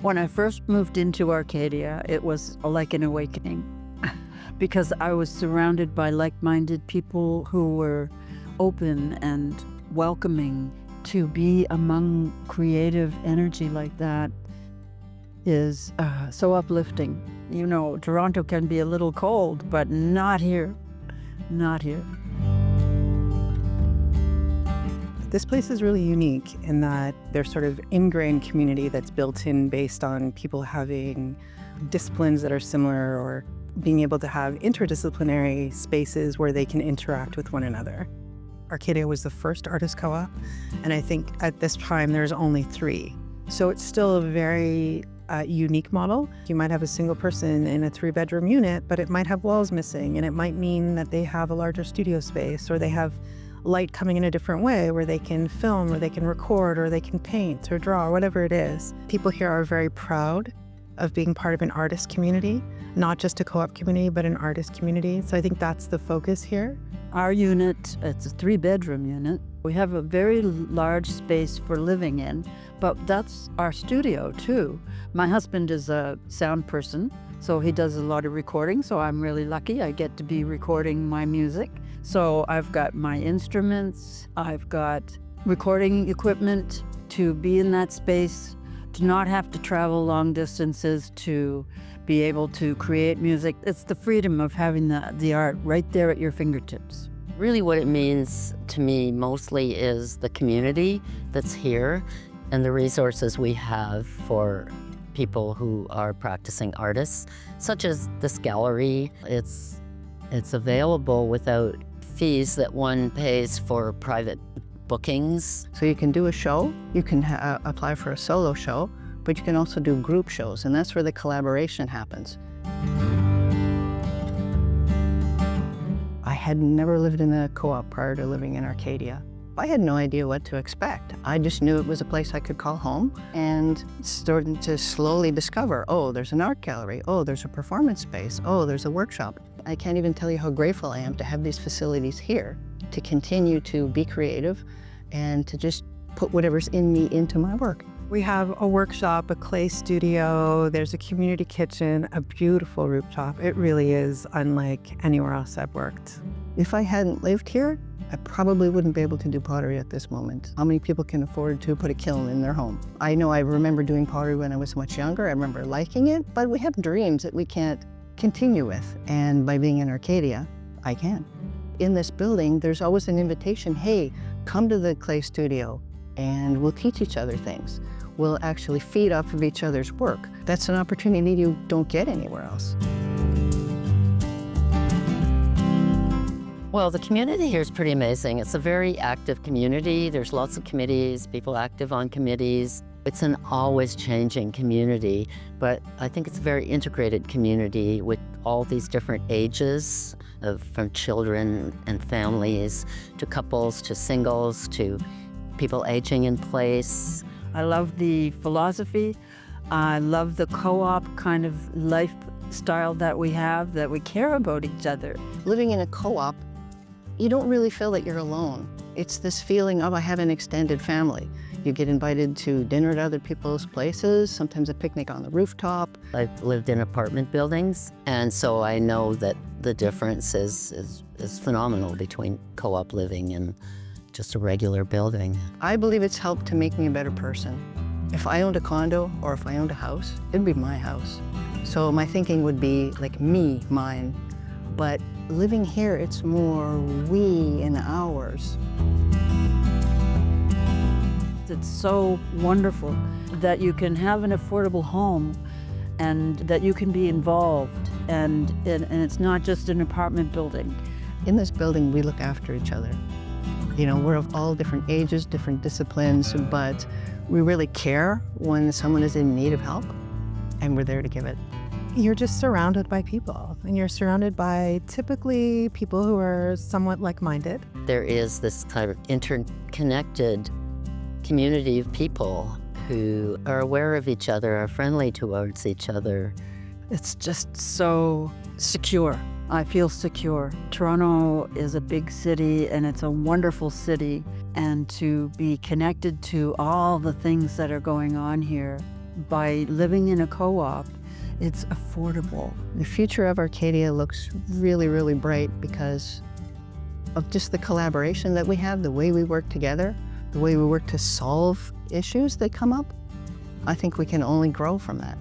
When I first moved into Arcadia, it was like an awakening because I was surrounded by like-minded people who were open and welcoming. To be among creative energy like that is so uplifting. You know, Toronto can be a little cold, but not here, not here. This place is really unique in that there's sort of ingrained community that's built in based on people having disciplines that are similar or being able to have interdisciplinary spaces where they can interact with one another. Arcadia was the first artist co-op, and I think at this time there's only 3. So it's still a very unique model. You might have a single person in a 3-bedroom unit, but it might have walls missing, and it might mean that they have a larger studio space, or they have light coming in a different way where they can film, or they can record, or they can paint or draw, or whatever it is. People here are very proud of being part of an artist community, not just a co-op community, but an artist community. So I think that's the focus here. Our unit, it's a 3-bedroom unit. We have a very large space for living in, but that's our studio too. My husband is a sound person, so he does a lot of recording, so I'm really lucky. I get to be recording my music. So I've got my instruments, I've got recording equipment to be in that space, to not have to travel long distances to be able to create music. It's the freedom of having the art right there at your fingertips. Really what it means to me mostly is the community that's here and the resources we have for people who are practicing artists, such as this gallery. It's available without fees that one pays for private bookings. So you can do a show, you can apply for a solo show, but you can also do group shows, and that's where the collaboration happens. I had never lived in a co-op prior to living in Arcadia. I had no idea what to expect. I just knew it was a place I could call home and started to slowly discover, oh, there's an art gallery, oh, there's a performance space, oh, there's a workshop. I can't even tell you how grateful I am to have these facilities here, to continue to be creative and to just put whatever's in me into my work. We have a workshop, a clay studio, there's a community kitchen, a beautiful rooftop. It really is unlike anywhere else I've worked. If I hadn't lived here, I probably wouldn't be able to do pottery at this moment. How many people can afford to put a kiln in their home? I know I remember doing pottery when I was much younger. I remember liking it, but we have dreams that we can't continue with. And by being in Arcadia, I can. In this building, there's always an invitation, hey, come to the clay studio and we'll teach each other things. We'll actually feed off of each other's work. That's an opportunity you don't get anywhere else. Well, the community here is pretty amazing. It's a very active community. There's lots of committees, people active on committees. It's an always changing community, but I think it's a very integrated community with all these different ages, from children and families to couples to singles to people aging in place. I love the philosophy. I love the co-op kind of lifestyle that we have, that we care about each other. Living in a co-op, you don't really feel that you're alone. It's this feeling of I have an extended family. You get invited to dinner at other people's places, sometimes a picnic on the rooftop. I've lived in apartment buildings, and so I know that the difference is phenomenal between co-op living and just a regular building. I believe it's helped to make me a better person. If I owned a condo or if I owned a house, it'd be my house. So my thinking would be like me, mine. But living here, it's more we and ours. It's so wonderful that you can have an affordable home and that you can be involved, and it's not just an apartment building. In this building, we look after each other. You know, we're of all different ages, different disciplines, but we really care when someone is in need of help, and we're there to give it. You're just surrounded by people, and you're surrounded by typically people who are somewhat like-minded. There is this kind of interconnected community of people who are aware of each other, are friendly towards each other. It's just so secure. I feel secure. Toronto is a big city and it's a wonderful city, and to be connected to all the things that are going on here by living in a co-op, it's affordable. The future of Arcadia looks really, really bright because of just the collaboration that we have, the way we work together, the way we work to solve issues that come up. I think we can only grow from that.